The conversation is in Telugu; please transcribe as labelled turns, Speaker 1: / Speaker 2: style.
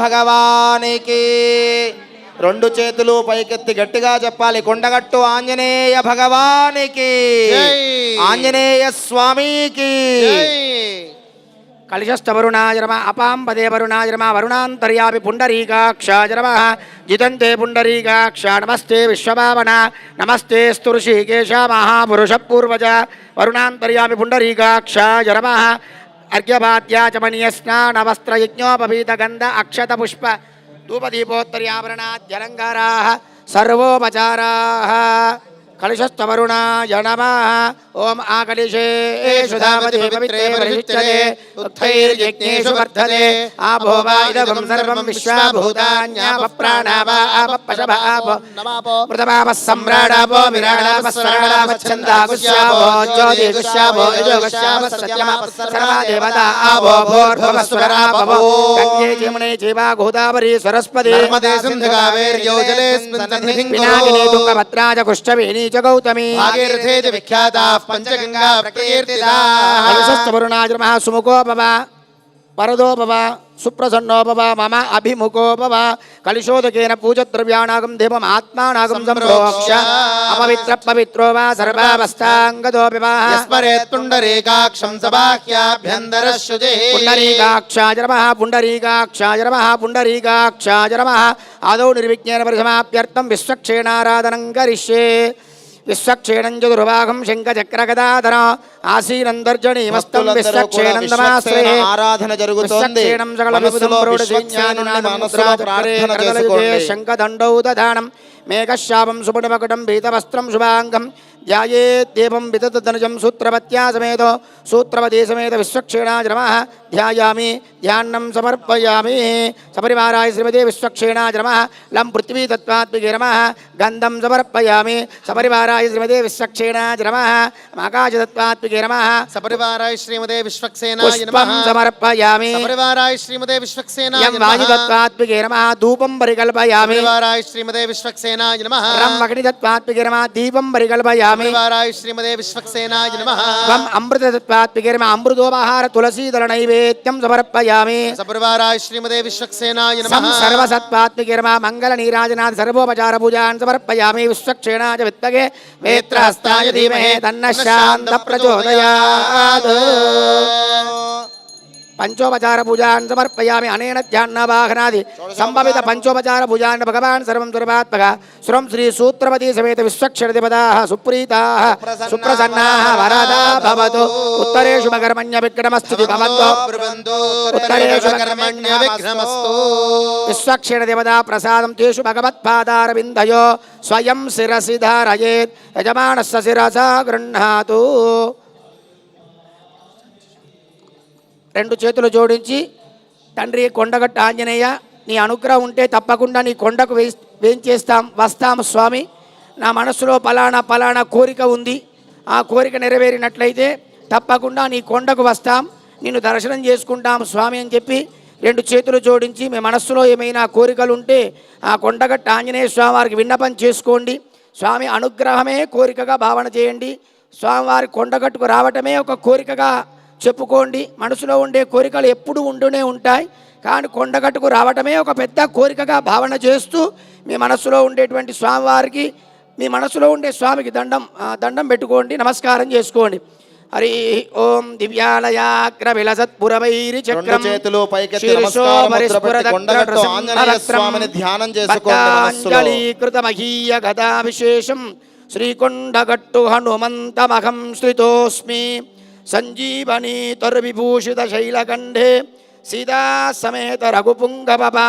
Speaker 1: భగవానికి రెండు చేతులు పైకెత్తి గట్టిగా చెప్పాలి. కొండగట్టు ఆంజనేయ భగవానికి, ఆంజనేయ స్వామికి.
Speaker 2: కలిశస్థవరుణాయ నమః. అపాంపదే వరుణాయ నమః. వరుణాంతర్యామి పుండరీకాక్షాయ నమః. జితంతే పుండరీకాక్ష. నమస్తే విశ్వభావన. నమస్తే స్తుఋషికేశ మహాపురుష పూర్వజ. వరుణాంతర్యామి పుండరీకాక్షాయ నమః. అర్ఘ్యపాద్యాచమనీయ స్నానవస్త్రయజ్ఞోపవీత గంధ అక్షత పుష్ప ధూపదీపోత్తర్యాభరణాద్యలంకారాः సర్వోపచారాः. కలుషస్థవరుణాయ నమః. ఓం ఆకలిషే సుధామతి పవిత్రే పరిశుచ్యతే ఉత్తైర్యజ్ఞేషు వర్ధతే ఆపో వా ఇదగం సర్వం విశ్వాభూతాన్యాప ప్రాణాప పశభాపో మృతపాప సమ్రాడాపో విరాడాప స్వరాడాప ఛందాగుష్యాపో జ్యోతిగుష్యాపో యజోగుష్యాప సత్యమాప సర్వా దేవతా ఆపో భూర్భువ స్వరాపో గంగే జమునే చైవ గోదావరి సరస్వతి
Speaker 1: నర్మదే సింధు కావేరీ జలేస్మిన్ సన్నిధిం
Speaker 2: పినాకినీ తుంగభద్రాజ కుష్ఠవేణీ చ గౌతమి
Speaker 1: భాగీరథే చ విఖ్యాతాః పంచగంగా ప్రకీర్తితాః.
Speaker 2: కలుషస్థవరుణాయ నమః. సుముఖో భవ వరదో భవ సుప్రసన్నో భవ మమ అభిముఖో భవ. కలుషోదకేన పూజద్రవ్యాణాగం దేవం ఆత్మానాగం సంప్రోక్ష అపవిత్ర పవిత్రో వా సర్వావస్థాంగదో వివాహ.
Speaker 1: యస్మరేత్ పుండరీకాక్షం సబాహ్యాభ్యంతరః శుచిః.
Speaker 2: పుండరీకాక్షాయ నమః. పుండరీకాక్షాయ నమః. పుండరీకాక్షాయ నమః. ఆదౌ నిర్విజ్ఞేన పరిసమాప్యర్థం విశ్వక్షేణారాధనం కరిష్యే. విశ్వక్షేణం చతుర్భాగం శంఖచక్రగదాధర ఆసీనందర్జనీమస్తం విశ్వక్షేణం నమాశ్రయే.
Speaker 1: ఆరాధన జరుగుతోంది.
Speaker 2: విశ్వక్షేణం సకల విభుతం ప్రౌఢ శంఖదండౌ దధానం మేఘశ్యామం సుపుటమకుటం పీతవస్త్రం శుభాంగం ధ్యాయేద్దేవం వితతనుజం సూత్రవత్యా సమేతో సూత్రవతీ సమేత విశ్వక్షేణాయ నమః. ధ్యాయామి ధ్యానం సమర్పయామి. సపరివారాయ శ్రీమతే విశ్వక్షేణాయ నమః. లం పృథ్వీ తత్వాత్మికే నమః. గంధం సమర్పయామి. సపరివారాయ శ్రీమతే విశ్వక్షేణాయ నమః. ఆకాశ తత్వాత్మికే నమః.
Speaker 1: సపరివారాయ శ్రీమతే విశ్వక్సేనాయ
Speaker 2: పుష్పం
Speaker 1: నమః.
Speaker 2: సమర్పయామి.
Speaker 1: సపరివారాయ శ్రీమతే విశ్వక్సేనాయ
Speaker 2: యం
Speaker 1: నమః.
Speaker 2: వాయు తత్వాత్మికే నమః. ధూపం పరికల్పయామి.
Speaker 1: సపరివారాయ శ్రీమతే విశ్వక్సేనాయ నమః.
Speaker 2: రం అగ్ని తత్వాత్మికే నమః. దీపం పరికల్పయామి.
Speaker 1: సపరివారాయ శ్రీమతే విశ్వక్సేనాయ నమః.
Speaker 2: వం అమృత తత్వాత్మికే నమః. అమృతోపహార తులసీదళ నైవేద్యం సమర్పయామి.
Speaker 1: సపరివారాయ శ్రీమతే విశ్వక్సేనాయ
Speaker 2: సం
Speaker 1: నమః.
Speaker 2: సర్వసత్వాత్మికే నమః. మంగళ నీరాజనాథ సర్వోపచార పూజాన్ సమర్పయామి. విశ్వక్షేణాయ విత్తగే వేత్రహస్తాయ ధీమహి తన్నః శాంత ప్రచోదయాత్. పంచోపచార పూజాన్ సమర్పయామి. అనేన ధ్యానవాహనాది సంభవిత పంచోపచార పూజాన్ భగవాన్ సర్వం సురపాత్మక సురం శ్రీ సూత్రవతీ సమేత విశ్వక్షరదిపదాః సుప్రీతాః సుప్రసన్నాః వరదా భవతు. ఉత్తరేషు మకర్మణ్య విఘ్నమస్తు భవంతు. ఉత్తరేషు
Speaker 1: కర్మణ్య విఘ్నమస్తు.
Speaker 2: విశ్వక్షరదేవతా ప్రసాదం తేషు భగవత్పాదారవిందయో స్వయం శిరసి ధారయేత్. యజమానస్య శిరసా గృహ్ణాతు. రెండు చేతులు జోడించి తండ్రి కొండగట్టు ఆంజనేయ నీ అనుగ్రహం ఉంటే తప్పకుండా నీ కొండకు వేంచేస్తాం వస్తాం స్వామి. నా మనసులో పలానా కోరిక ఉంది. ఆ కోరిక నెరవేరినట్లయితే తప్పకుండా నీ కొండకు వస్తాం, నిన్ను దర్శనం చేసుకుంటాం స్వామి అని చెప్పి రెండు చేతులు జోడించి మీ మనస్సులో ఏమైనా కోరికలు ఉంటే ఆ కొండగట్టు ఆంజనేయ స్వామి వారికి విన్నపం చేసుకోండి. స్వామి అనుగ్రహమే కోరికగా భావన చేయండి. స్వామివారి కొండగట్టుకు రావటమే ఒక కోరికగా చెప్పుకోండి. మనసులో ఉండే కోరికలు ఎప్పుడు ఉంటూనే ఉంటాయి, కానీ కొండగట్టుకు రావటమే ఒక పెద్ద కోరికగా భావన చేస్తూ మీ మనసులో ఉండేటువంటి స్వామివారికి, మీ మనసులో ఉండే స్వామికి దండం పెట్టుకోండి, నమస్కారం చేసుకోండి. హరి ఓం దివ్యాలయాగ్ర విలసత్పురవైరి చక్రం
Speaker 1: చేతులు పైకెత్తి నమస్కారం పెట్టి కొండగట్టు ఆంజనేయ స్వామిని ధ్యానం చేసుకోండి.
Speaker 2: కృతమహీయ గదా విశేషం శ్రీకొండగట్టు హనుమంతమహం శ్రితోస్మి. సంజీవనీ తరువిభూషిత శైలకంఠే సీతా సమేత రఘుపుంగవ